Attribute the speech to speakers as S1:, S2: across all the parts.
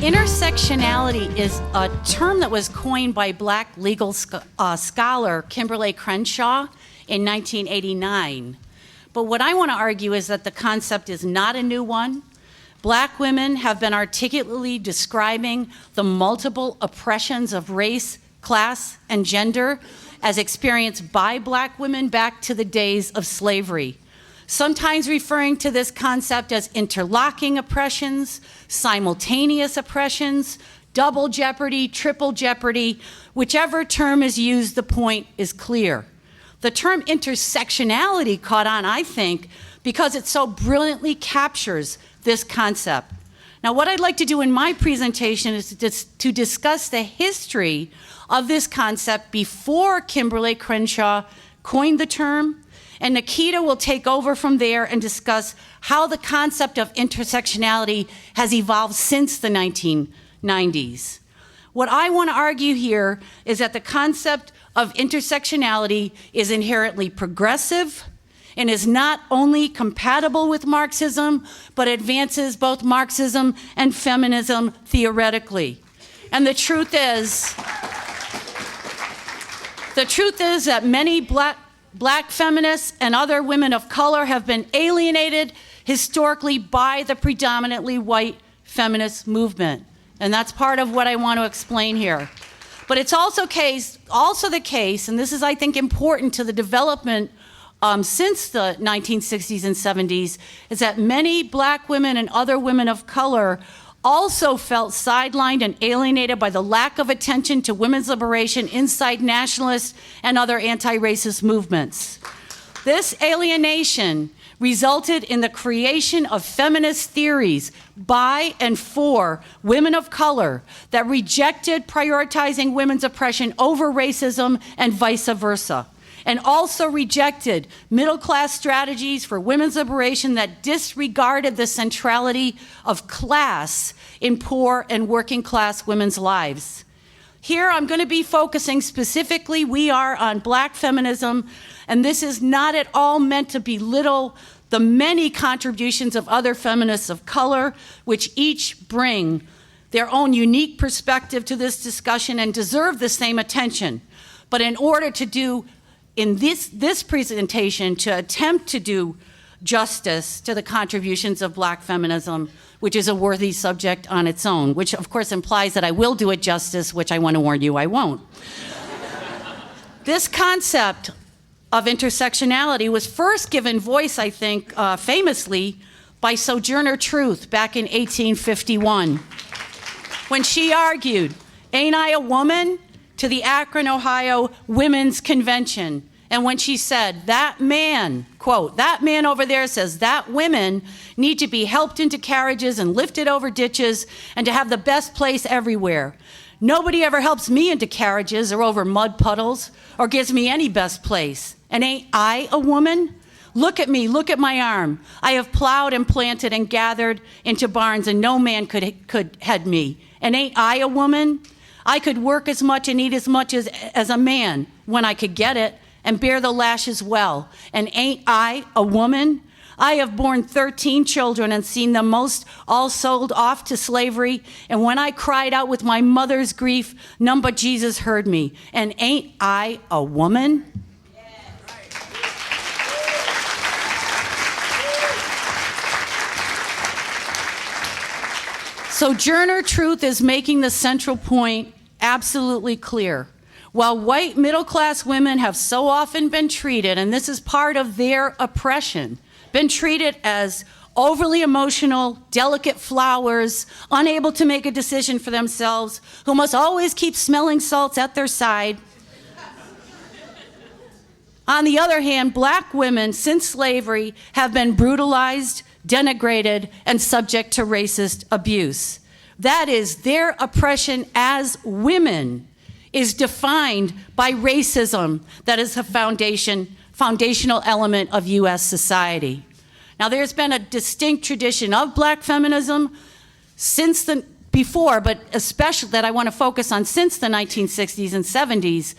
S1: Intersectionality is a term that was coined by Black legal scholar Kimberly Crenshaw in 1989. But what I want to argue is that the concept is not a new one. Black women have been articulately describing the multiple oppressions of race, class, and gender as experienced by Black women back to the days of slavery, sometimes referring to this concept as interlocking oppressions, simultaneous oppressions, double jeopardy, triple jeopardy. Whichever term is used, the point is clear. The term intersectionality caught on, I think, because it so brilliantly captures this concept. Now, what I'd like to do in my presentation is to discuss the history of this concept before Kimberly Crenshaw coined the term, and Nikeeta will take over from there and discuss how the concept of intersectionality has evolved since the 1990s. What I want to argue here is that the concept of intersectionality is inherently progressive and is not only compatible with Marxism, but advances both Marxism and feminism theoretically. And the truth is that many Black feminists and other women of color have been alienated historically by the predominantly white feminist movement. And that's part of what I want to explain here. But it's also the case, and this is, I think, important to the development since the 1960s and 70s, is that many Black women and other women of color also felt sidelined and alienated by the lack of attention to women's liberation inside nationalist and other anti-racist movements. This alienation resulted in the creation of feminist theories by and for women of color that rejected prioritizing women's oppression over racism and vice versa, and also rejected middle-class strategies for women's liberation that disregarded the centrality of class in poor and working-class women's lives. Here I'm going to be focusing specifically, on Black feminism, and this is not at all meant to belittle the many contributions of other feminists of color, which each bring their own unique perspective to this discussion and deserve the same attention. But in order to do in this presentation, to attempt to do justice to the contributions of Black feminism, which is a worthy subject on its own, which of course implies that I will do it justice, which I want to warn you I won't. This concept of intersectionality was first given voice, I think, famously by Sojourner Truth back in 1851, when she argued, "Ain't I a woman?" to the Akron, Ohio Women's Convention. And when she said, that man, quote, "that man over there says that women need to be helped into carriages and lifted over ditches and to have the best place everywhere. Nobody ever helps me into carriages or over mud puddles or gives me any best place. And ain't I a woman? Look at me, look at my arm. I have plowed and planted and gathered into barns and no man could head me. And ain't I a woman? I could work as much and eat as much as a man when I could get it and bear the lashes well. And ain't I a woman? I have borne 13 children and seen them most all sold off to slavery. And when I cried out with my mother's grief, none but Jesus heard me. And ain't I a woman?" Sojourner Truth is making the central point absolutely clear. While white middle-class women have so often been treated, and this is part of their oppression, been treated as overly emotional, delicate flowers, unable to make a decision for themselves, who must always keep smelling salts at their side. On the other hand, Black women since slavery have been brutalized, denigrated, and subject to racist abuse. That is, their oppression as women is defined by racism that is a foundational element of US society. Now, there's been a distinct tradition of Black feminism before, but especially that I want to focus on since the 1960s and 70s,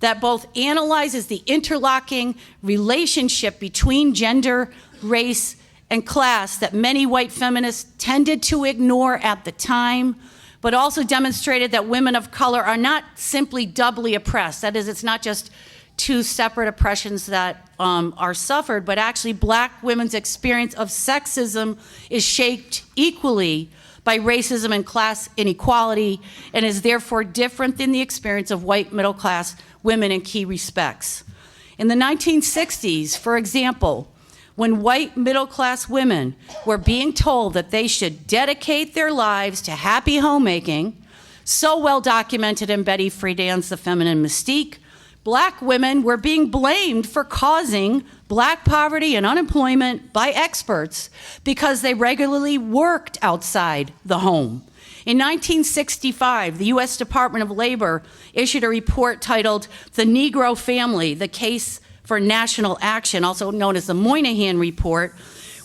S1: that both analyzes the interlocking relationship between gender, race, and class that many white feminists tended to ignore at the time, but also demonstrated that women of color are not simply doubly oppressed. That is, it's not just two separate oppressions that are suffered, but actually black women's experience of sexism is shaped equally by racism and class inequality, and is therefore different than the experience of white middle-class women in key respects. In the 1960s, for example, when white middle-class women were being told that they should dedicate their lives to happy homemaking, so well documented in Betty Friedan's The Feminine Mystique, black women were being blamed for causing black poverty and unemployment by experts because they regularly worked outside the home. In 1965, the U.S. Department of Labor issued a report titled The Negro Family, the Case for National Action, also known as the Moynihan Report,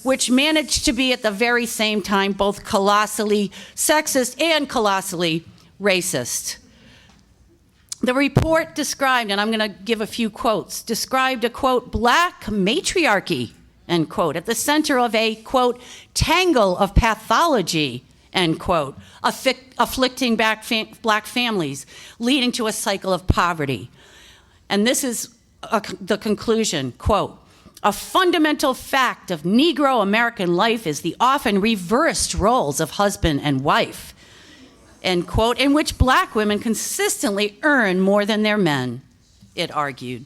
S1: which managed to be at the very same time both colossally sexist and colossally racist. The report described, and I'm going to give a few quotes, described a, quote, black matriarchy, end quote, at the center of a, quote, tangle of pathology, end quote, afflicting black families, leading to a cycle of poverty. And this is the conclusion, quote, a fundamental fact of Negro American life is the often reversed roles of husband and wife, end quote, in which black women consistently earn more than their men, it argued.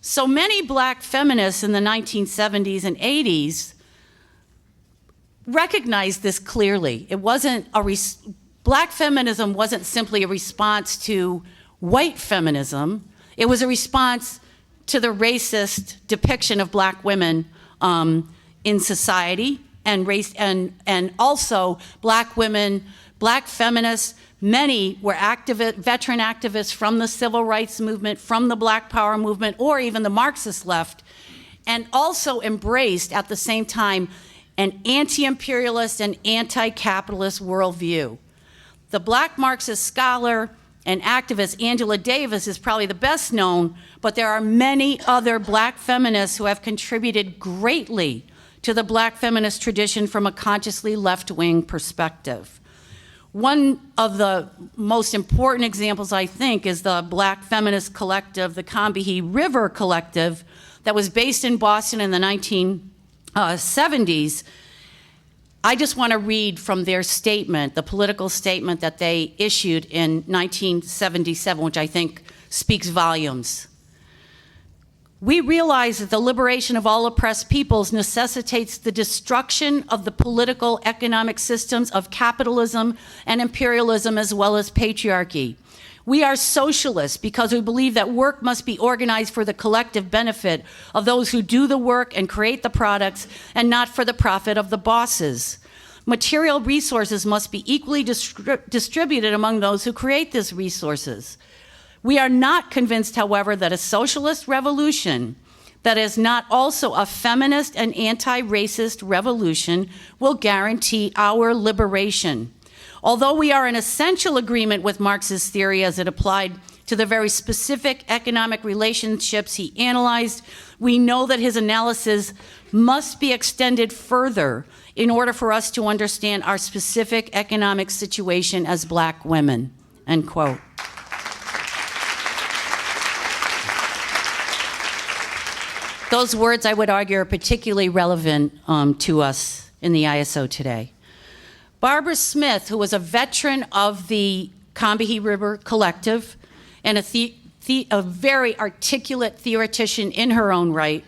S1: So many black feminists in the 1970s and 80s recognized this clearly. It wasn't black feminism wasn't simply a response to white feminism. It was a response to the racist depiction of black women in society and race, and also black women, black feminists. Many were veteran activists from the civil rights movement, from the Black Power movement, or even the Marxist left, and also embraced at the same time an anti-imperialist and anti-capitalist worldview. The black Marxist scholar and activist Angela Davis is probably the best known, but there are many other black feminists who have contributed greatly to the black feminist tradition from a consciously left-wing perspective. One of the most important examples, I think, is the black feminist collective, the Combahee River Collective, that was based in Boston in the 1970s. I just want to read from their statement, the political statement that they issued in 1977, which I think speaks volumes. We realize that the liberation of all oppressed peoples necessitates the destruction of the political economic systems of capitalism and imperialism, as well as patriarchy. We are socialists because we believe that work must be organized for the collective benefit of those who do the work and create the products, and not for the profit of the bosses. Material resources must be equally distributed among those who create these resources. We are not convinced, however, that a socialist revolution that is not also a feminist and anti-racist revolution will guarantee our liberation. Although we are in essential agreement with Marxist theory as it applied to the very specific economic relationships he analyzed, we know that his analysis must be extended further in order for us to understand our specific economic situation as black women, end quote. Those words, I would argue, are particularly relevant to us in the ISO today. Barbara Smith, who was a veteran of the Combahee River Collective and a very articulate theoretician in her own right,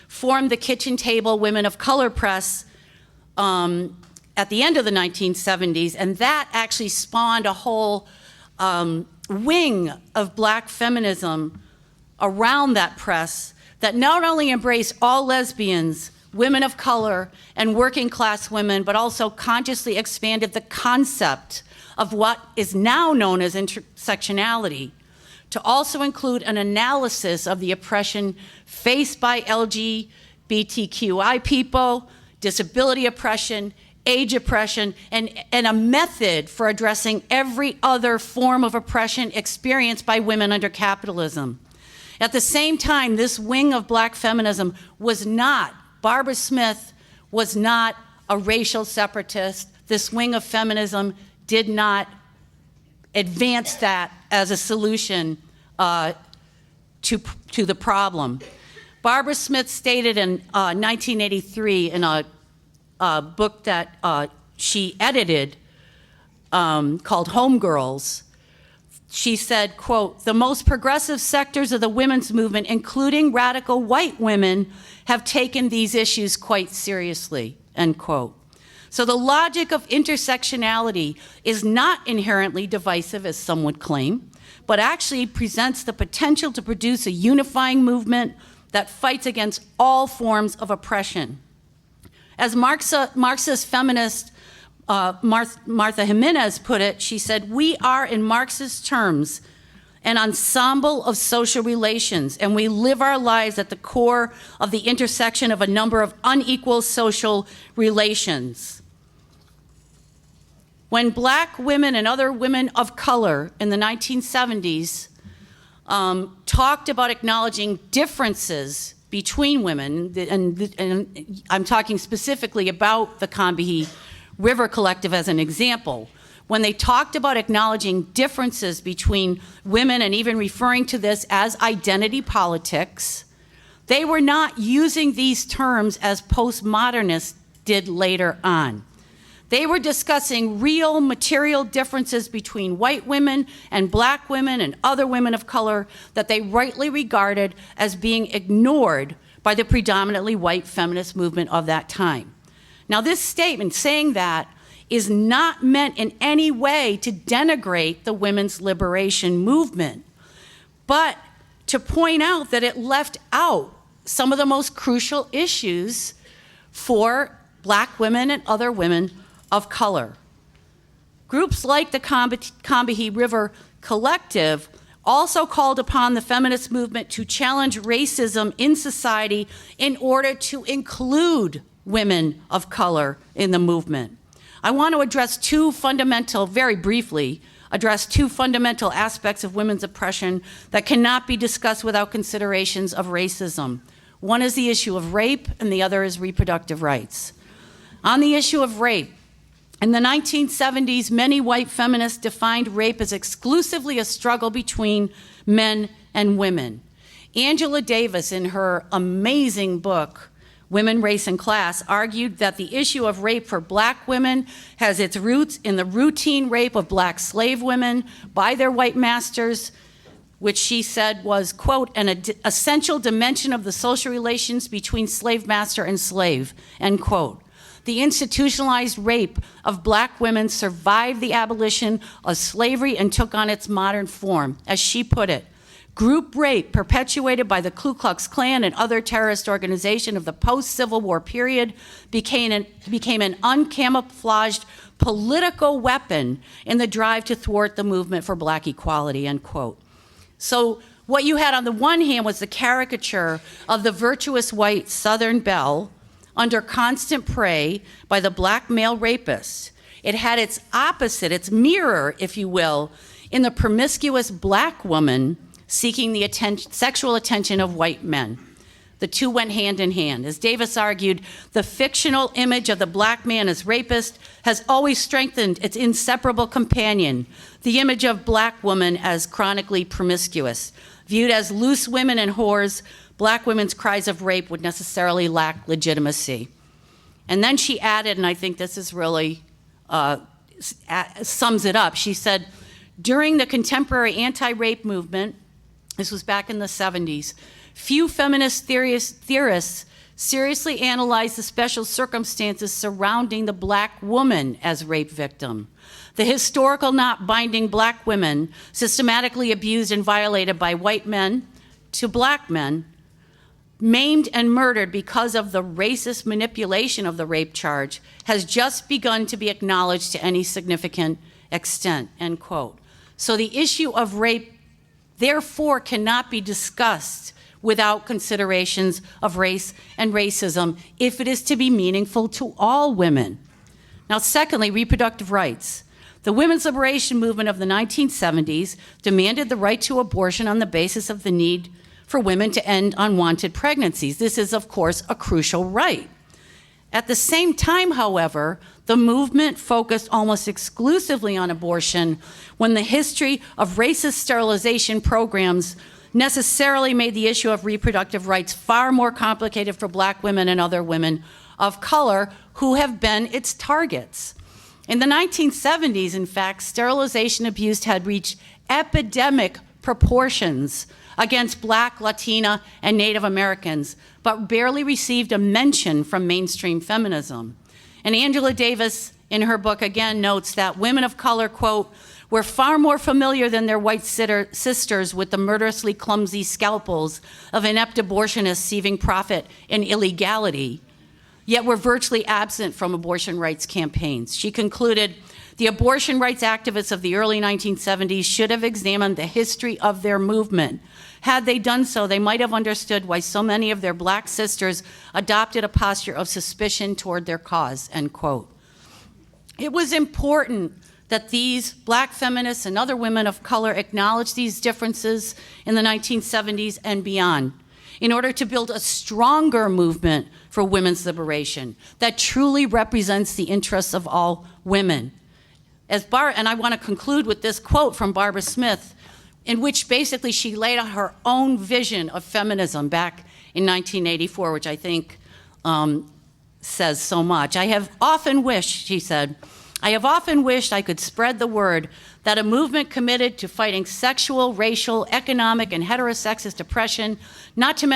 S1: formed the Kitchen Table Women of Color Press at the end of the 1970s, and that actually spawned a whole wing of black feminism around that press that not only embraced all lesbians, women of color, and working class women, but also consciously expanded the concept of what is now known as intersectionality to also include an analysis of the oppression faced by LGBTQI people, disability oppression, age oppression, and a method for addressing every other form of oppression experienced by women under capitalism. At the same time, this wing of black feminism was not, Barbara Smith was not a racial separatist. This wing of feminism did not advance that as a solution to the problem. Barbara Smith stated in 1983 in a book that she edited called Homegirls, she said, quote, "The most progressive sectors of the women's movement, including radical white women, have taken these issues quite seriously," end quote. So the logic of intersectionality is not inherently divisive, as some would claim, but actually presents the potential to produce a unifying movement that fights against all forms of oppression. As Marxist feminist Martha Jimenez put it, she said, "We are, in Marxist terms, an ensemble of social relations, and we live our lives at the core of the intersection of a number of unequal social relations." When Black women and other women of color in the 1970s talked about acknowledging differences between women, and I'm talking specifically about the Combahee River Collective as an example, when they talked about acknowledging differences between women and even referring to this as identity politics, they were not using these terms as postmodernists did later on. They were discussing real material differences between white women and Black women and other women of color that they rightly regarded as being ignored by the predominantly white feminist movement of that time. Now, this statement saying that is not meant in any way to denigrate the women's liberation movement, but to point out that it left out some of the most crucial issues for Black women and other women of color. Groups like the Combahee River Collective also called upon the feminist movement to challenge racism in society in order to include women of color in the movement. I want to address very briefly, address two fundamental aspects of women's oppression that cannot be discussed without considerations of racism. One is the issue of rape, and the other is reproductive rights. On the issue of rape, in the 1970s, many white feminists defined rape as exclusively a struggle between men and women. Angela Davis, in her amazing book, Women, Race, and Class, argued that the issue of rape for Black women has its roots in the routine rape of Black slave women by their white masters, which she said was, quote, an essential dimension of the social relations between slave master and slave, end quote. The institutionalized rape of Black women survived the abolition of slavery and took on its modern form. As she put it, group rape perpetuated by the Ku Klux Klan and other terrorist organizations of the post-Civil War period became an uncamouflaged political weapon in the drive to thwart the movement for Black equality, end quote. So what you had on the one hand was the caricature of the virtuous white Southern belle under constant prey by the Black male rapist. It had its opposite, its mirror, if you will, in the promiscuous Black woman seeking the sexual attention of white men. The two went hand in hand. As Davis argued, the fictional image of the Black man as rapist has always strengthened its inseparable companion, the image of Black woman as chronically promiscuous. Viewed as loose women and whores, Black women's cries of rape would necessarily lack legitimacy. And then she added, and I think this is really sums it up, she said, during the contemporary anti-rape movement, this was back in the 70s, few feminist theorists seriously analyzed the special circumstances surrounding the Black woman as rape victim. The historical not binding Black women systematically abused and violated by white men to Black men, maimed and murdered because of the racist manipulation of the rape charge, has just begun to be acknowledged to any significant extent, end quote. So the issue of rape therefore cannot be discussed without considerations of race and racism if it is to be meaningful to all women. Now, secondly, reproductive rights. The women's liberation movement of the 1970s demanded the right to abortion on the basis of the need for women to end unwanted pregnancies. This is, of course, a crucial right. At the same time, however, the movement focused almost exclusively on abortion when the history of racist sterilization programs necessarily made the issue of reproductive rights far more complicated for Black women and other women of color who have been its targets. In the 1970s, in fact, sterilization abuse had reached epidemic proportions against Black, Latina, and Native Americans, but barely received a mention from mainstream feminism. And Angela Davis, in her book, again notes that women of color, quote, were far more familiar than their white sisters with the murderously clumsy scalpels of inept abortionists seeking profit in illegality, yet were virtually absent from abortion rights campaigns. She concluded, the abortion rights activists of the early 1970s should have examined the history of their movement. Had they done so, they might have understood why so many of their Black sisters adopted a posture of suspicion toward their cause, end quote. It was important that these Black feminists and other women of color acknowledge these differences in the 1970s and beyond in order to build a stronger movement for women's liberation that truly represents the interests of all women. And I want to conclude with this quote from Barbara Smith, in which basically she laid out her own vision of feminism back in 1984, which I think says so much. I have often wished, she said, I have often wished I could spread the word that a movement committed to fighting sexual, racial, economic, and heterosexist oppression, not to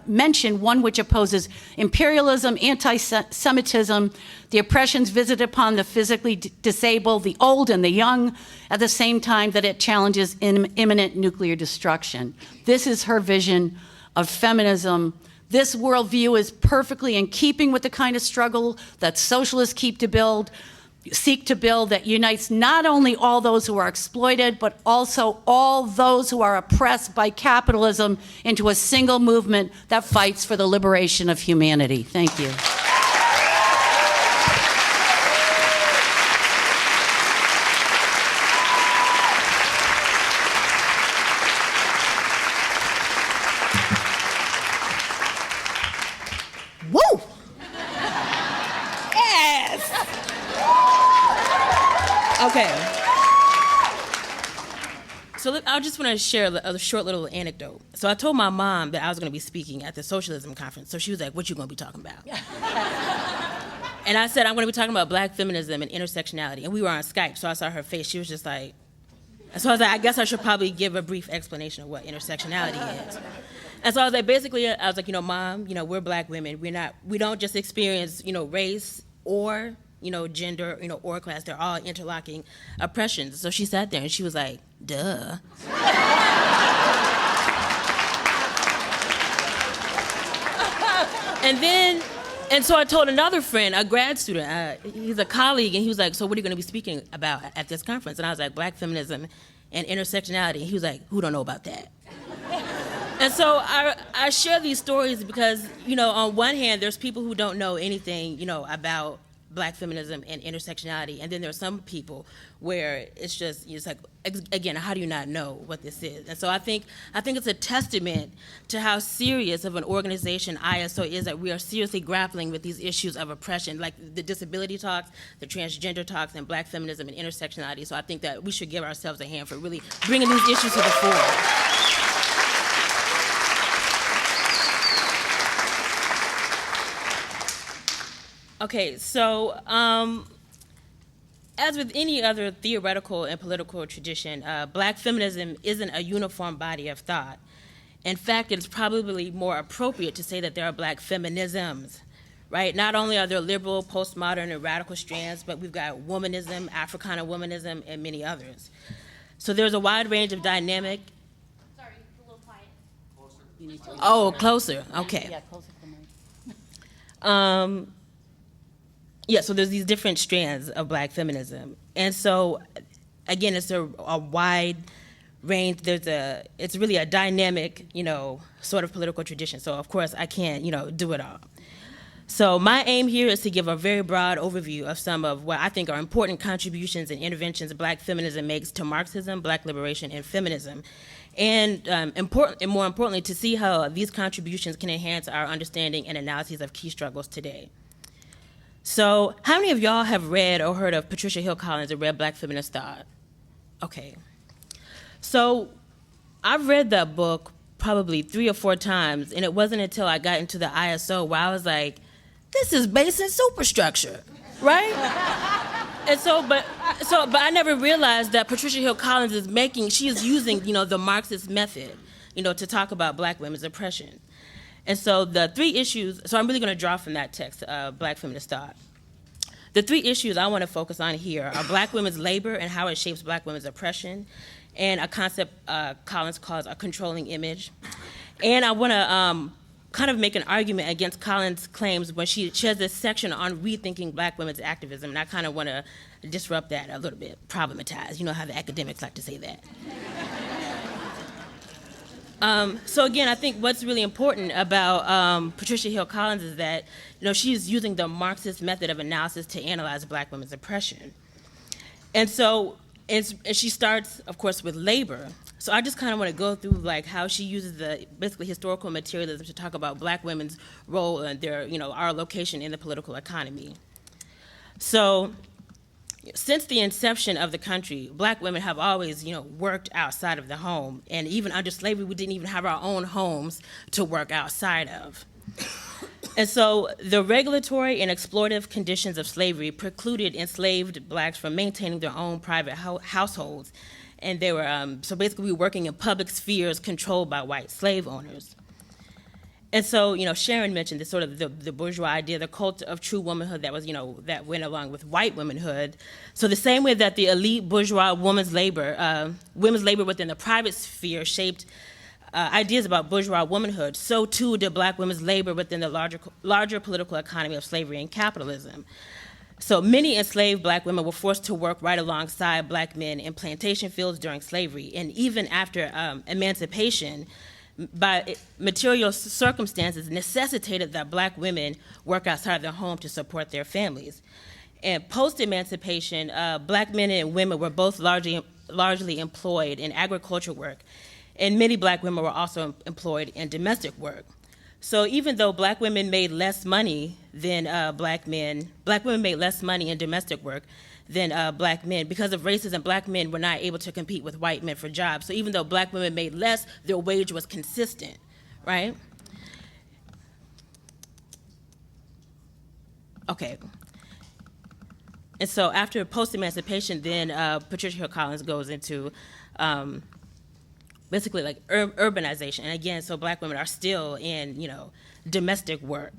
S1: mention one which opposes imperialism, anti-Semitism, the oppressions visited upon the physically disabled, the old and the young, at the same time that it challenges imminent nuclear destruction. This is her vision of feminism. This worldview is perfectly in keeping with the kind of struggle that socialists seek to build that unites not only all those who are exploited, but also all those who are oppressed by capitalism into a single movement that fights for the liberation of humanity. Thank you.
S2: Woo! Yes! Okay. So I just want to share a short little anecdote. So I told my mom that I was going to be speaking at the Socialism conference. So she was like, what you going to be talking about? And I said, I'm going to be talking about Black feminism and intersectionality. And we were on Skype, so I saw her face. She was just like, so I was like, I guess I should probably give a brief explanation of what intersectionality is. And so I was like, basically, I was like, Mom, we're Black women. We don't just experience, race or, gender, or class. They're all interlocking oppressions. So she sat there and she was like, duh. And so I told another friend, a grad student, he's a colleague, and he was like, so what are you going to be speaking about at this conference? And I was like, Black feminism and intersectionality. And he was like, who don't know about that? And so I share these stories because, on one hand, there's people who don't know anything, about Black feminism and intersectionality. And then there's some people where it's like, again, how do you not know what this is? And so I think it's a testament to how serious of an organization ISO is, that we are seriously grappling with these issues of oppression, like the disability talks, the transgender talks, and Black feminism and intersectionality. So I think that we should give ourselves a hand for really bringing these issues to the fore. Okay, so as with any other theoretical and political tradition, Black feminism isn't a uniform body of thought. In fact, it's probably more appropriate to say that there are Black feminisms, right? Not only are there liberal, postmodern, and radical strands, but we've got womanism, Africana womanism, and many others. So there's a wide range of dynamic.
S1: Sorry, a little quiet.
S2: Closer. Oh, closer, okay.
S1: Yeah, closer to the mic.
S2: So there's these different strands of Black feminism. And so, again, it's a wide range. It's really a dynamic, sort of political tradition. So, of course, I can't, do it all. So my aim here is to give a very broad overview of some of what I think are important contributions and interventions Black feminism makes to Marxism, Black liberation, and feminism. And more importantly, to see how these contributions can enhance our understanding and analyses of key struggles today. So how many of y'all have read or heard of Patricia Hill Collins and read Black Feminist Thought? Okay. So I've read that book probably 3 or 4 times, and it wasn't until I got into the ISO where I was like, this is basic superstructure, right? but I never realized that Patricia Hill Collins she is using, the Marxist method, to talk about Black women's oppression. And so the 3 issues, so I'm really going to draw from that text, Black Feminist Thought. The 3 issues I want to focus on here are Black women's labor and how it shapes Black women's oppression, and a concept Collins calls a controlling image. And I want to kind of make an argument against Collins' claims when she has this section on rethinking Black women's activism, and I kind of want to disrupt that a little bit, problematize. You know how the academics like to say that. So again, I think what's really important about Patricia Hill Collins is that she's using the Marxist method of analysis to analyze Black women's oppression. And so and she starts, of course, with labor. So I just kind of want to go through like how she uses the basically historical materialism to talk about Black women's role and their, our location in the political economy. So since the inception of the country, Black women have always, worked outside of the home. And even under slavery, we didn't even have our own homes to work outside of. And so the regulatory and exploitative conditions of slavery precluded enslaved Blacks from maintaining their own private households. And they were, so basically working in public spheres controlled by white slave owners. And so, Sharon mentioned this sort of the bourgeois idea, the cult of true womanhood that was, that went along with white womanhood. So the same way that the elite bourgeois women's labor within the private sphere shaped ideas about bourgeois womanhood, so too did Black women's labor within the larger political economy of slavery and capitalism. So many enslaved Black women were forced to work right alongside Black men in plantation fields during slavery, and even after emancipation, by material circumstances necessitated that Black women work outside their home to support their families. And post-emancipation, Black men and women were both largely employed in agricultural work, and many Black women were also employed in domestic work. So even though Black women made less money than Black men made less money in domestic work than Black men. Because of racism, Black men were not able to compete with white men for jobs. So even though Black women made less, their wage was consistent, right? Okay. And so after post-emancipation, then Patricia Hill Collins goes into basically like urbanization. And again, so Black women are still in, domestic work.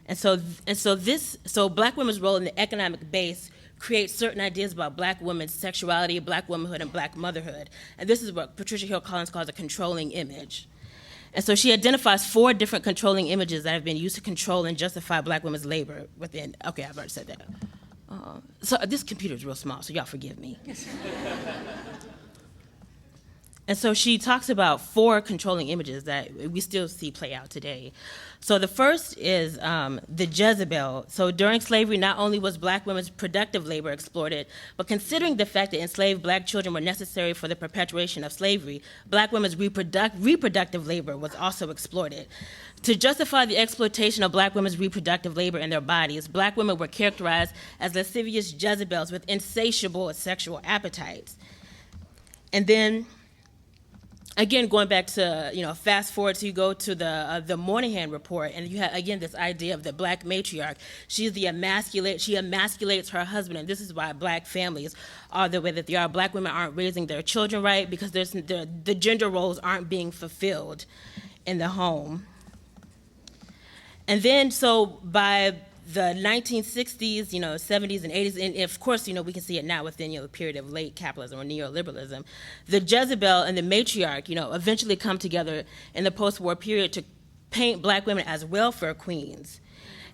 S2: And so Black women's role in the economic base creates certain ideas about Black women's sexuality, Black womanhood, and Black motherhood. And this is what Patricia Hill Collins calls a controlling image. And so she identifies 4 different controlling images that have been used to control and justify Black women's labor within, okay, I've already said that. So this computer is real small, so y'all forgive me. And so she talks about 4 controlling images that we still see play out today. So the first is the Jezebel. So during slavery, not only was Black women's productive labor exploited, but considering the fact that enslaved Black children were necessary for the perpetuation of slavery, Black women's reproductive labor was also exploited. To justify the exploitation of Black women's reproductive labor in their bodies, Black women were characterized as lascivious Jezebels with insatiable sexual appetites. And then, again, going back to, fast forward to you go to the Moynihan report, and you have, again, this idea of the Black matriarch. She emasculates her husband, and this is why Black families are the way that they are. Black women aren't raising their children right because the gender roles aren't being fulfilled in the home. And then, so by the 1960s, 70s and 80s, and of course, we can see it now within, the period of late capitalism or neoliberalism, the Jezebel and the matriarch, eventually come together in the post-war period to paint Black women as welfare queens.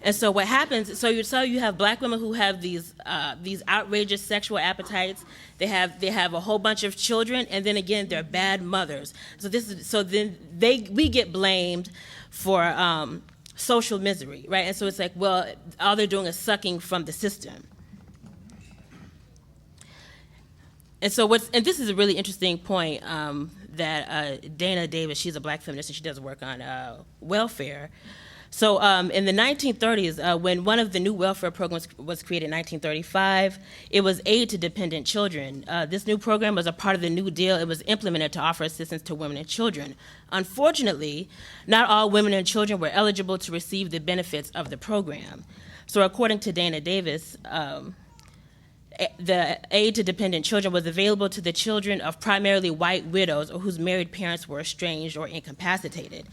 S2: And so what happens, so you have Black women who have these outrageous sexual appetites. They have a whole bunch of children, and then again, they're bad mothers. So then we get blamed for social misery, right? And so it's like, well, all they're doing is sucking from the system. And so and this is a really interesting point that Dana Davis, she's a Black feminist and she does work on welfare. So in the 1930s, when one of the new welfare programs was created in 1935, it was aid to dependent children. This new program was a part of the New Deal. It was implemented to offer assistance to women and children. Unfortunately, not all women and children were eligible to receive the benefits of the program. So according to Dana Davis, the aid to dependent children was available to the children of primarily white widows or whose married parents were estranged or incapacitated.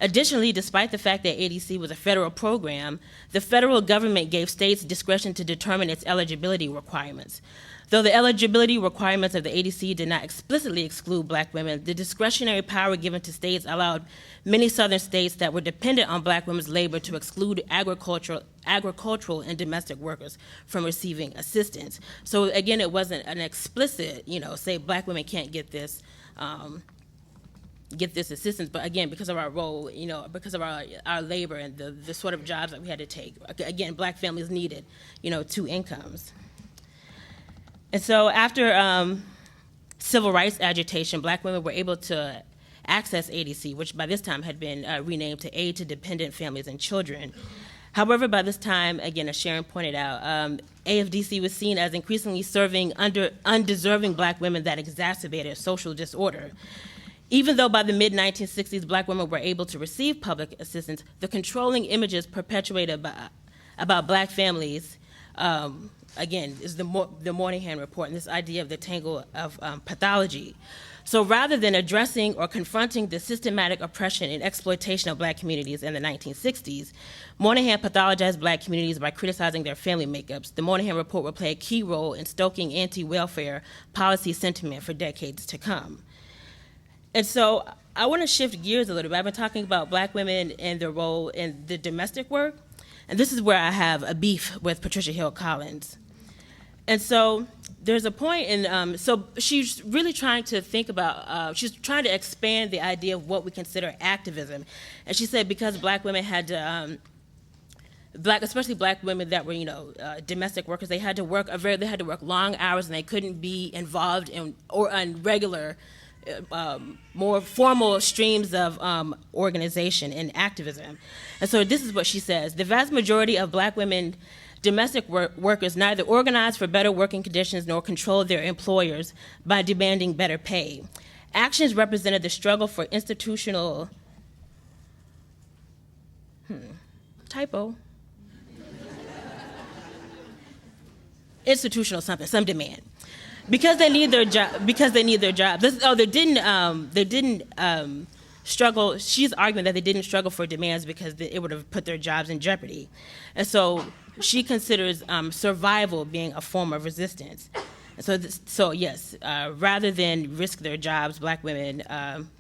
S2: Additionally, despite the fact that ADC was a federal program, the federal government gave states discretion to determine its eligibility requirements. Though the eligibility requirements of the ADC did not explicitly exclude black women, the discretionary power given to states allowed many southern states that were dependent on black women's labor to exclude agricultural and domestic workers from receiving assistance. So again, it wasn't an explicit, say black women can't get this assistance, but again, because of our role, because of our labor and the sort of jobs that we had to take, again, black families needed, 2 incomes. And so after civil rights agitation, black women were able to access ADC, which by this time had been renamed to Aid to Dependent Families and Children. However, by this time, again, as Sharon pointed out, AFDC was seen as increasingly serving undeserving black women that exacerbated social disorder. Even though by the mid-1960s, black women were able to receive public assistance, the controlling images perpetuated about black families, again, is the Moynihan Report and this idea of the tangle of pathology. So rather than addressing or confronting the systematic oppression and exploitation of black communities in the 1960s, Moynihan pathologized black communities by criticizing their family makeups. The Moynihan Report will play a key role in stoking anti-welfare policy sentiment for decades to come. And so I want to shift gears a little bit. I've been talking about black women and their role in the domestic work, and this is where I have a beef with Patricia Hill Collins. And so there's a point in, so she's really trying to think about, she's trying to expand the idea of what we consider activism. And she said because black women had to, especially black women that were, domestic workers, they had to work long hours and they couldn't be involved in regular, more formal streams of organization and activism. And so this is what she says: the vast majority of black women domestic workers neither organize for better working conditions nor control their employers by demanding better pay. Actions represented the struggle for institutional, institutional something, some demand. Because they need their job. They didn't struggle. She's arguing that they didn't struggle for demands because it would have put their jobs in jeopardy, and so she considers survival being a form of resistance. And so yes, rather than risk their jobs, black women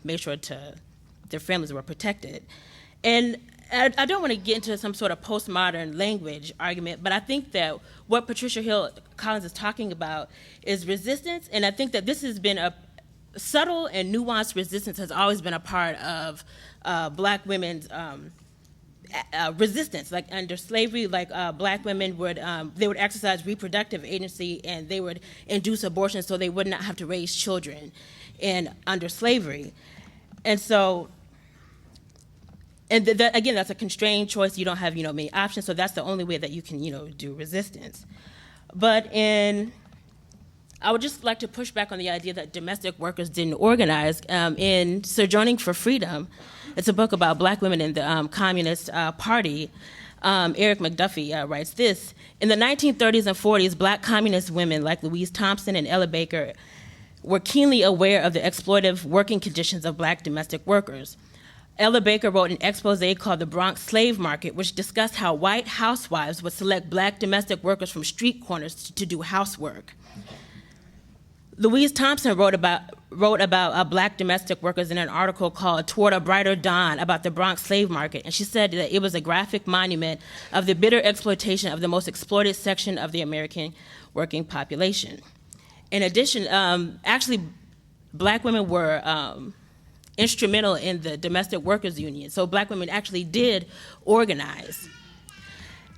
S2: made sure their families were protected. And I don't want to get into some sort of postmodern language argument, but I think that what Patricia Hill Collins is talking about is resistance, and I think that this has been a subtle and nuanced resistance has always been a part of black women's resistance. Like under slavery, black women would exercise reproductive agency and they would induce abortion so they would not have to raise children under slavery. And so, again, that's a constrained choice. You don't have, many options, so that's the only way that you can, do resistance. But I would just like to push back on the idea that domestic workers didn't organize. In Sojourning for Freedom, it's a book about black women in the Communist Party. Eric McDuffie writes this: in the 1930s and 40s, black communist women like Louise Thompson and Ella Baker were keenly aware of the exploitive working conditions of black domestic workers. Ella Baker wrote an expose called The Bronx Slave Market, which discussed how white housewives would select black domestic workers from street corners to do housework. Louise Thompson wrote about black domestic workers in an article called Toward a Brighter Dawn about the Bronx slave market, and she said that it was a graphic monument of the bitter exploitation of the most exploited section of the American working population. In addition, actually, black women were instrumental in the domestic workers union, so black women actually did organize.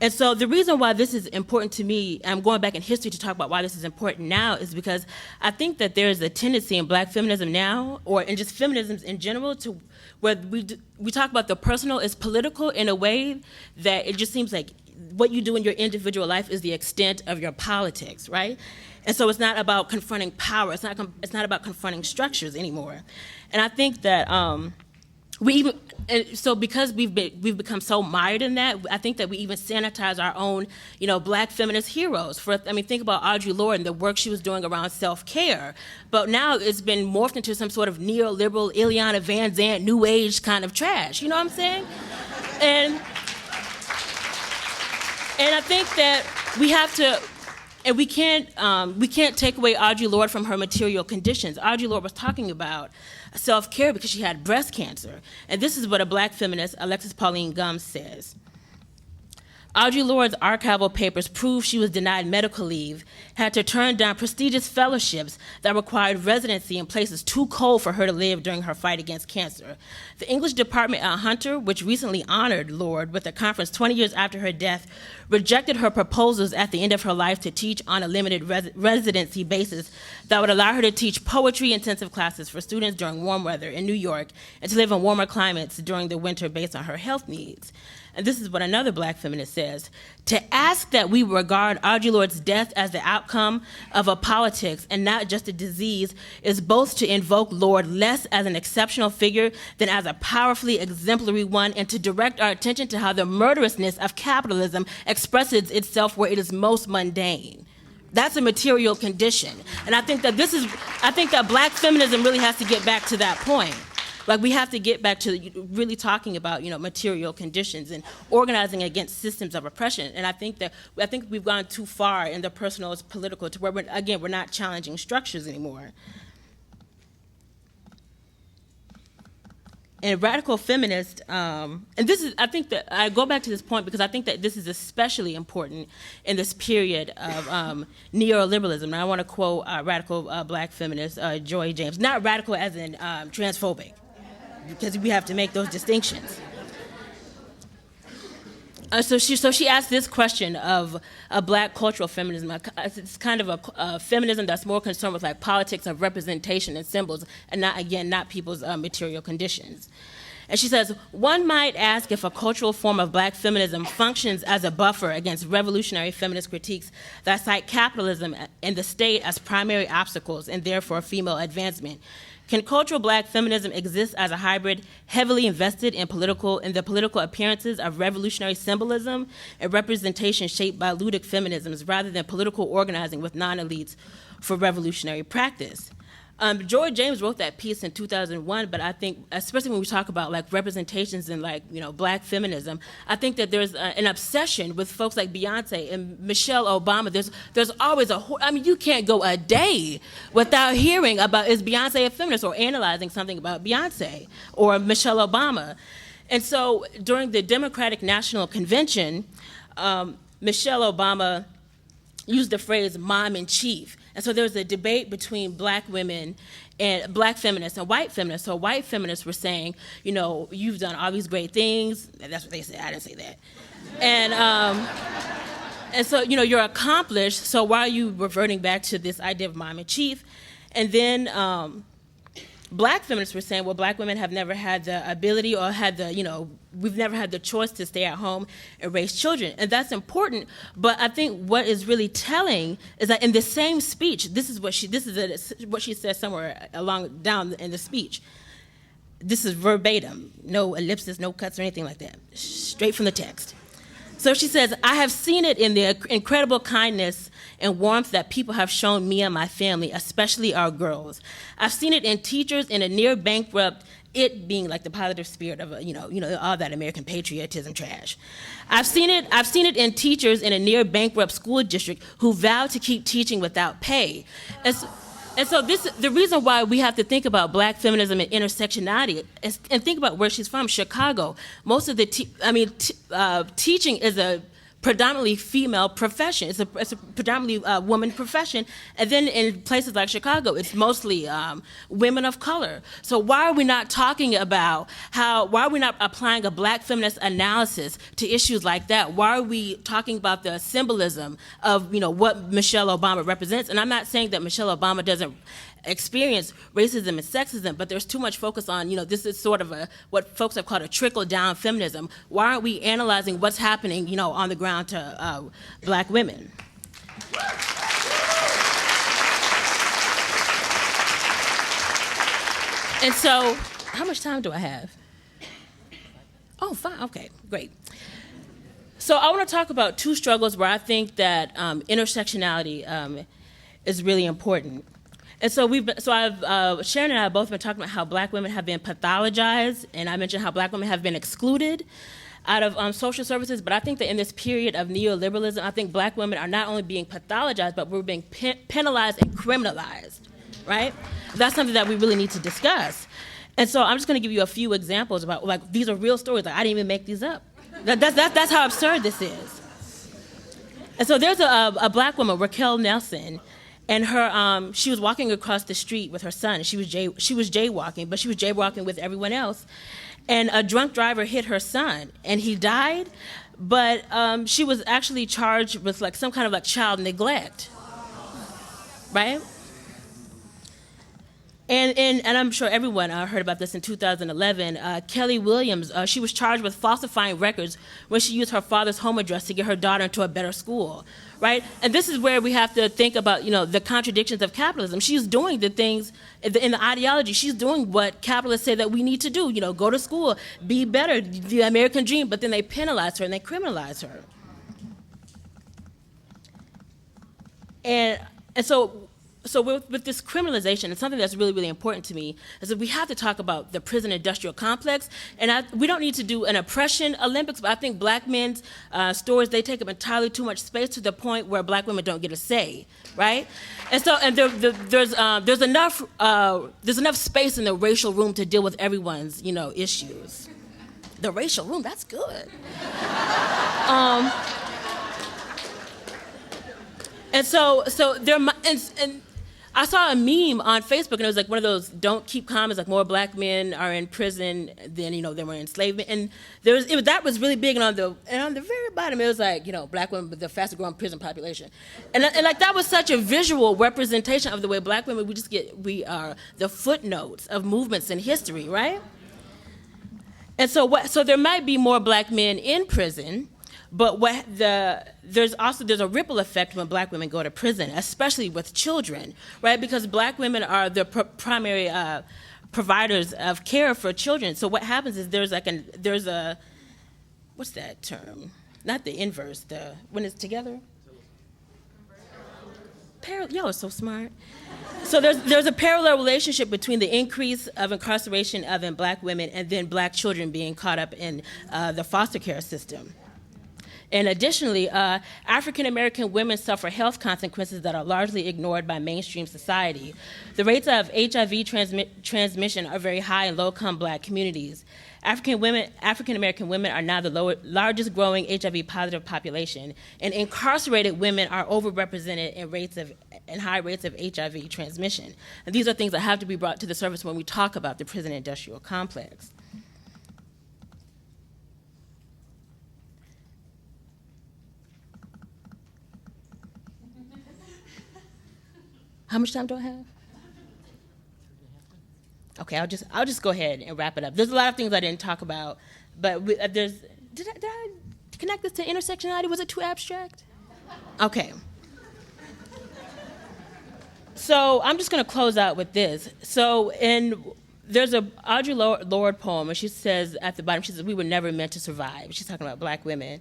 S2: And so the reason why this is important to me, I'm going back in history to talk about why this is important now, is because I think that there is a tendency in black feminism now, or in just feminisms in general, to where we talk about the personal is political in a way that it just seems like what you do in your individual life is the extent of your politics, right? And so it's not about confronting power. It's not about confronting structures anymore. And I think that because we've become so mired in that, I think that we even sanitize our own, black feminist heroes. Think about Audrey Lorde and the work she was doing around self-care. But now it's been morphed into some sort of neoliberal, Ileana Van Zandt, New Age kind of trash. You know what I'm saying? And I think that we have to, and we can't take away Audrey Lorde from her material conditions. Audrey Lorde was talking about self-care because she had breast cancer. And this is what a black feminist, Alexis Pauline Gumbs, says. Audrey Lorde's archival papers prove she was denied medical leave, had to turn down prestigious fellowships that required residency in places too cold for her to live during her fight against cancer. The English department at Hunter, which recently honored Lorde with a conference 20 years after her death, rejected her proposals at the end of her life to teach on a limited residency basis that would allow her to teach poetry-intensive classes for students during warm weather in New York and to live in warmer climates during the winter based on her health needs. And this is what another black feminist says: to ask that we regard Audrey Lorde's death as the outcome of a politics and not just a disease is both to invoke Lorde less as an exceptional figure than as a powerfully exemplary one, and to direct our attention to how the murderousness of capitalism expresses itself where it is most mundane. That's a material condition. And I think that black feminism really has to get back to that point. Like, we have to get back to really talking about, material conditions and organizing against systems of oppression. And I think we've gone too far in the personal as political to where, we're not challenging structures anymore. And radical feminist, and this is, I think that I go back to this point because I think that this is especially important in this period of neoliberalism. And I want to quote radical black feminist Joy James, not radical as in transphobic, because we have to make those distinctions. So she asked this question of a black cultural feminism. It's kind of a feminism that's more concerned with politics of representation and symbols, and not people's material conditions. And she says, one might ask if a cultural form of black feminism functions as a buffer against revolutionary feminist critiques that cite capitalism and the state as primary obstacles and therefore female advancement. Can cultural black feminism exist as a hybrid, heavily invested in the political appearances of revolutionary symbolism and representation shaped by ludic feminisms rather than political organizing with non-elites for revolutionary practice? Joy James wrote that piece in 2001, but I think, especially when we talk about representations in black feminism, I think that there's an obsession with folks like Beyonce and Michelle Obama. There's always you can't go a day without hearing about, is Beyonce a feminist, or analyzing something about Beyonce or Michelle Obama. And so during the Democratic National Convention, Michelle Obama used the phrase mom in chief. And so there was a debate between black women and black feminists and white feminists. So white feminists were saying, you've done all these great things. That's what they said. I didn't say that. And so, you're accomplished. So why are you reverting back to this idea of mom in chief? And then black feminists were saying, well, black women have never had the ability or we've never had the choice to stay at home and raise children. And that's important, but I think what is really telling is that in the same speech, this is what she said somewhere down in the speech. This is verbatim, no ellipsis, no cuts or anything like that, straight from the text. So she says, I have seen it in the incredible kindness and warmth that people have shown me and my family, especially our girls. I've seen it in teachers in a near bankrupt, it being like the positive spirit of all that American patriotism trash. I've seen it in teachers in a near bankrupt school district who vow to keep teaching without pay. And so the reason why we have to think about black feminism and intersectionality and think about where she's from, Chicago. Most of the teaching is a predominantly female profession. It's a predominantly woman profession. And then in places like Chicago, it's mostly women of color. So why are we not talking about why are we not applying a black feminist analysis to issues like that? Why are we talking about the symbolism of, what Michelle Obama represents? And I'm not saying that Michelle Obama doesn't experience racism and sexism, but there's too much focus on, this is sort of what folks have called a trickle-down feminism. Why aren't we analyzing what's happening, on the ground to black women? And so, how much time do I have? Oh, fine, okay, great. So I want to talk about two struggles where I think that intersectionality is really important. And so Sharon and I have both been talking about how black women have been pathologized, and I mentioned how black women have been excluded out of social services, but I think that in this period of neoliberalism, I think black women are not only being pathologized, but we're being penalized and criminalized, right? That's something that we really need to discuss. And so I'm just gonna give you a few examples about, these are real stories, I didn't even make these up. That's how absurd this is. And so there's a black woman, Raquel Nelson, and she was walking across the street with her son. She was jaywalking, but she was jaywalking with everyone else. And a drunk driver hit her son, and he died, but she was actually charged with some kind of child neglect, right? And I'm sure everyone heard about this in 2011. Kelly Williams, she was charged with falsifying records when she used her father's home address to get her daughter into a better school, right? And this is where we have to think about, the contradictions of capitalism. She's doing the things in the ideology. She's doing what capitalists say that we need to do. Go to school, be better, the American dream. But then they penalize her and they criminalize her. And so with this criminalization, it's something that's really, really important to me, is that we have to talk about the prison industrial complex. And we don't need to do an oppression Olympics, but I think black men's stories, they take up entirely too much space to the point where black women don't get a say, right? And so there's enough space in the racial room to deal with everyone's, issues. The racial room, that's good. And so there, and I saw a meme on Facebook, and it was one of those "don't keep calm." It's more black men are in prison than they were in enslavement, and that was really big. And on the very bottom, it was black women with the fastest growing prison population, and that was such a visual representation of the way black women we are the footnotes of movements in history, right? And so there might be more black men in prison. But there's a ripple effect when black women go to prison, especially with children, right? Because black women are the primary providers of care for children. So what happens is there's a what's that term? Not the inverse. When it's together. Y'all are so smart. So there's a parallel relationship between the increase of incarceration of black women and then black children being caught up in the foster care system. And additionally, African-American women suffer health consequences that are largely ignored by mainstream society. The rates of HIV transmission are very high in low-income black communities. African-American women are now the largest growing HIV-positive population, and incarcerated women are overrepresented in high rates of HIV transmission. And these are things that have to be brought to the surface when we talk about the prison industrial complex. How much time do I have? Okay, I'll just go ahead and wrap it up. There's a lot of things I didn't talk about, but did I connect this to intersectionality? Was it too abstract? Okay. So I'm just going to close out with this. So there's a Audrey Lorde poem, and she says at the bottom, she says, "We were never meant to survive." She's talking about black women.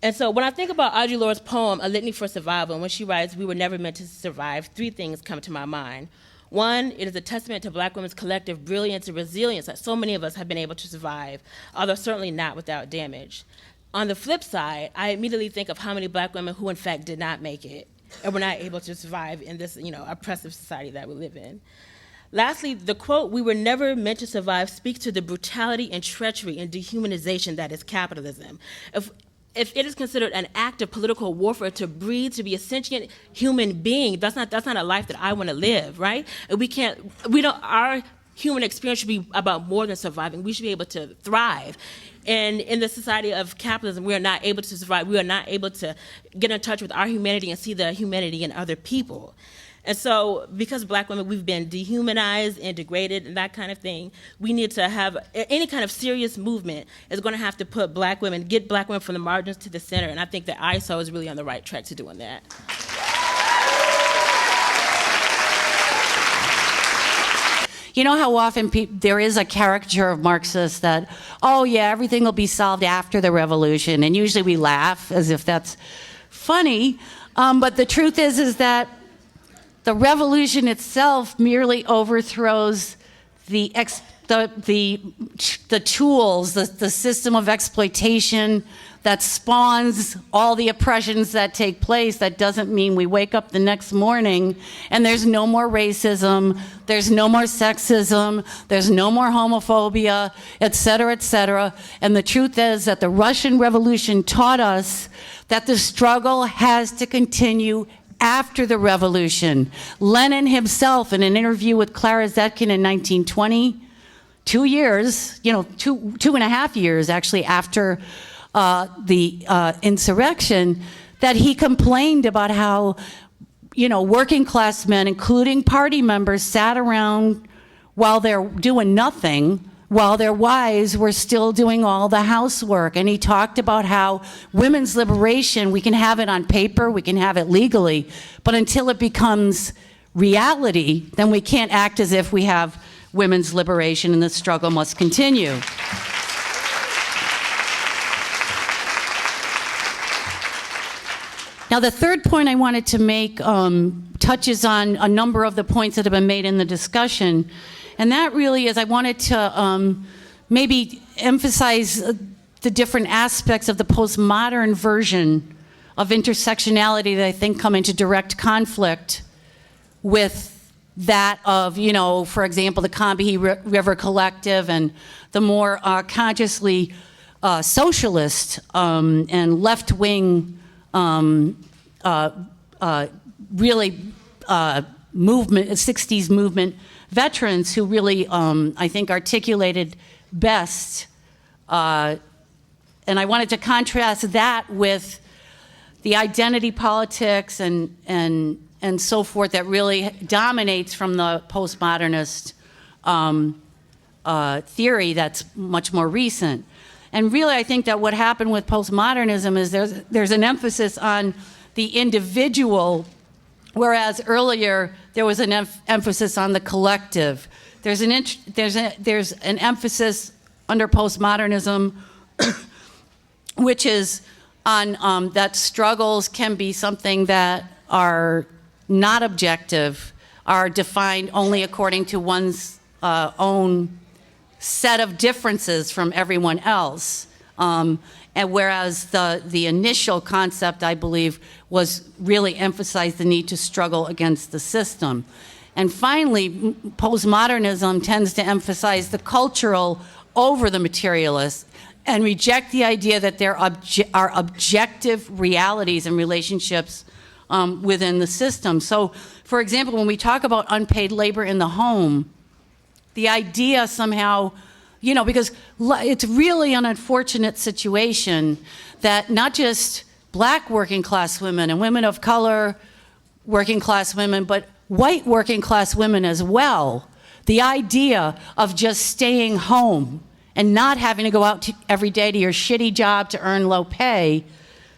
S2: And so when I think about Audrey Lorde's poem, A Litany for Survival, and when she writes, "We were never meant to survive," three things come to my mind. One, it is a testament to black women's collective brilliance and resilience that so many of us have been able to survive, although certainly not without damage. On the flip side, I immediately think of how many black women who in fact did not make it and were not able to survive in this, oppressive society that we live in. Lastly, the quote, "We were never meant to survive," speaks to the brutality and treachery and dehumanization that is capitalism. if it is considered an act of political warfare to breathe, to be a sentient human being, that's not a life that I want to live, right? And our human experience should be about more than surviving. We should be able to thrive. And in the society of capitalism, we are not able to survive. We are not able to get in touch with our humanity and see the humanity in other people. And so, because Black women, we've been dehumanized and degraded and that kind of thing, we need to have any kind of serious movement is going to have to put Black women, get Black women from the margins to the center. And I think that ISO is really on the right track to doing that.
S1: You know how often there is a caricature of Marxists that, oh yeah, everything will be solved after the revolution, and usually we laugh as if that's funny, but the truth is that the revolution itself merely overthrows the tools, the system of exploitation that spawns all the oppressions that take place. That doesn't mean we wake up the next morning and there's no more racism, there's no more sexism, there's no more homophobia, et cetera, et cetera. And the truth is that the Russian Revolution taught us that the struggle has to continue after the revolution. Lenin himself, in an interview with Clara Zetkin in 1920, 2 years, two and a half years actually after the insurrection, that he complained about how, working class men, including party members, sat around while they're doing nothing, while their wives were still doing all the housework. And he talked about how women's liberation, we can have it on paper, we can have it legally, but until it becomes reality, then we can't act as if we have women's liberation, and the struggle must continue. Now, the third point I wanted to make touches on a number of the points that have been made in the discussion. And that really is, I wanted to maybe emphasize the different aspects of the postmodern version of intersectionality that I think come into direct conflict with that of, for example, the Combahee River Collective and the more consciously socialist and left-wing really movement, 60s movement veterans who really, I think, articulated best. And I wanted to contrast that with the identity politics and so forth that really dominates from the postmodernist theory that's much more recent. And really, I think that what happened with postmodernism is there's an emphasis on the individual, whereas earlier there was an emphasis on the collective. There's an emphasis under postmodernism, which is on that struggles can be something that are not objective, are defined only according to one's own set of differences from everyone else. And whereas the initial concept, I believe, was really emphasized the need to struggle against the system. And finally, postmodernism tends to emphasize the cultural over the materialist and reject the idea that there are objective realities and relationships within the system. So, for example, when we talk about unpaid labor in the home, the idea somehow, because it's really an unfortunate situation that not just Black working class women and women of color working class women, but white working class women as well, the idea of just staying home and not having to go out every day to your shitty job to earn low pay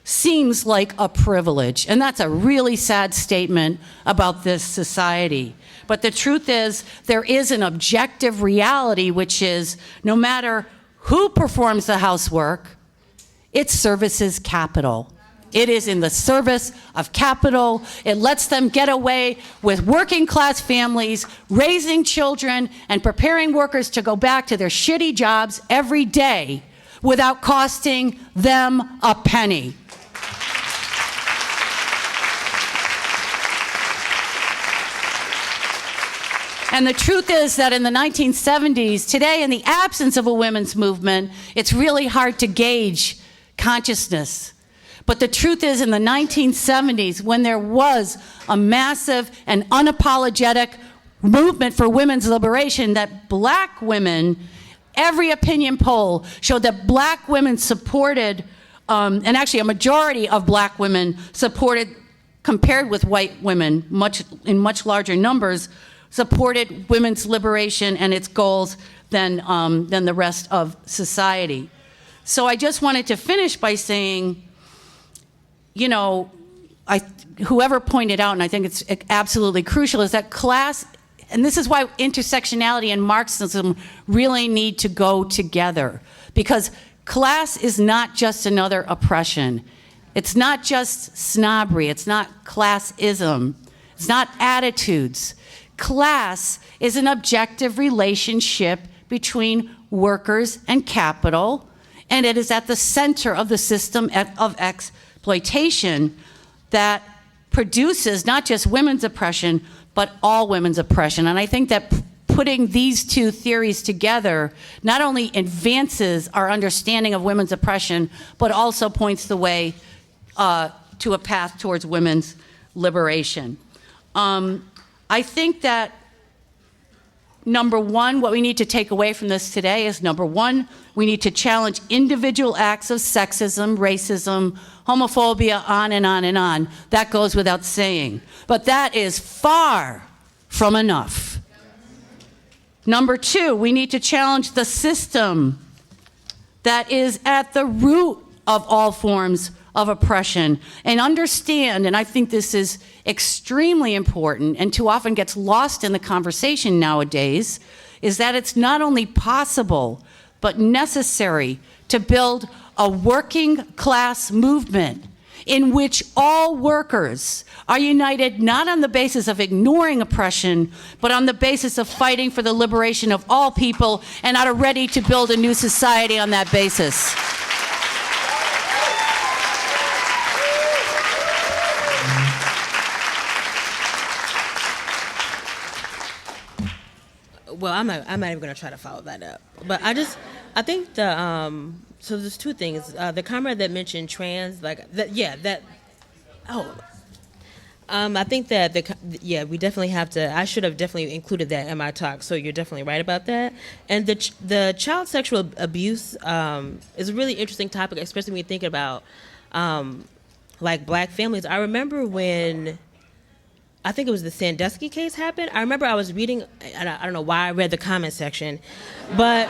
S1: seems like a privilege. And that's a really sad statement about this society. But the truth is, there is an objective reality, which is no matter who performs the housework, it services capital. It is in the service of capital. It lets them get away with working class families, raising children, and preparing workers to go back to their shitty jobs every day without costing them a penny. And the truth is that in the 1970s, today, in the absence of a women's movement, it's really hard to gauge consciousness. But the truth is, in the 1970s, when there was a massive and unapologetic movement for women's liberation, that black women, every opinion poll showed that black women supported, and actually a majority of black women supported, compared with white women, in much larger numbers, supported women's liberation and its goals than the rest of society. So I just wanted to finish by saying, you know, whoever pointed out, and I think it's absolutely crucial, is that class, and this is why intersectionality and Marxism really need to go together, because class is not just another oppression. It's not just snobbery. It's not classism. It's not attitudes. Class is an objective relationship between workers and capital, and it is at the center of the system of exploitation that produces not just women's oppression, but all women's oppression. And I think that putting these two theories together not only advances our understanding of women's oppression, but also points the way to a path towards women's liberation. I think that number one, what we need to take away from this today is, number one, we need to challenge individual acts of sexism, racism, homophobia, on and on and on. That goes without saying. But that is far from enough. Number two, we need to challenge the system that is at the root of all forms of oppression, and understand, and I think this is extremely important and too often gets lost in the conversation nowadays, is that it's not only possible but necessary to build a working class movement in which all workers are united not on the basis of ignoring oppression, but on the basis of fighting for the liberation of all people, and are ready to build a new society on that basis.
S2: Well, I'm not even going to try to follow that up. But I think so there's two things. The comrade that mentioned trans, I think that, we definitely have to, I should have definitely included that in my talk, so you're definitely right about that. And the child sexual abuse is a really interesting topic, especially when you think about, black families. I remember when, I think it was the Sandusky case happened. I remember I was reading, and I don't know why I read the comment section, but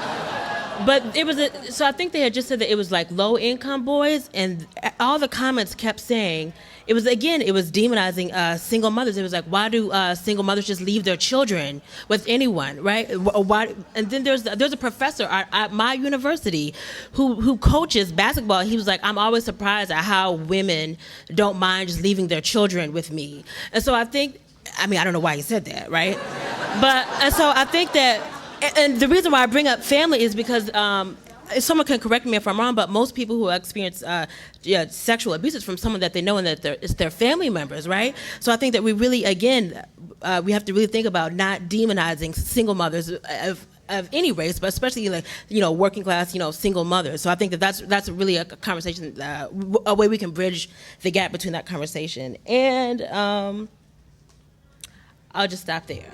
S2: it was, so I think they had just said that it was like low income boys, and all the comments kept saying, it was demonizing single mothers. It was like, why do single mothers just leave their children with anyone, right? Why? And then there's a professor at my university who coaches basketball. He was like, I'm always surprised at how women don't mind just leaving their children with me. And so I don't know why he said that, right? And so I think that, and the reason why I bring up family is because someone can correct me if I'm wrong, but most people who experience sexual abuse is from someone that they know and that it's their family members, right? So I think that we really, again, we have to really think about not demonizing single mothers of any race, but especially working class, single mothers. So I think that that's really a conversation, a way we can bridge the gap between that conversation. And I'll just stop there.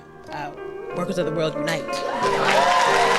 S2: Workers of the world unite.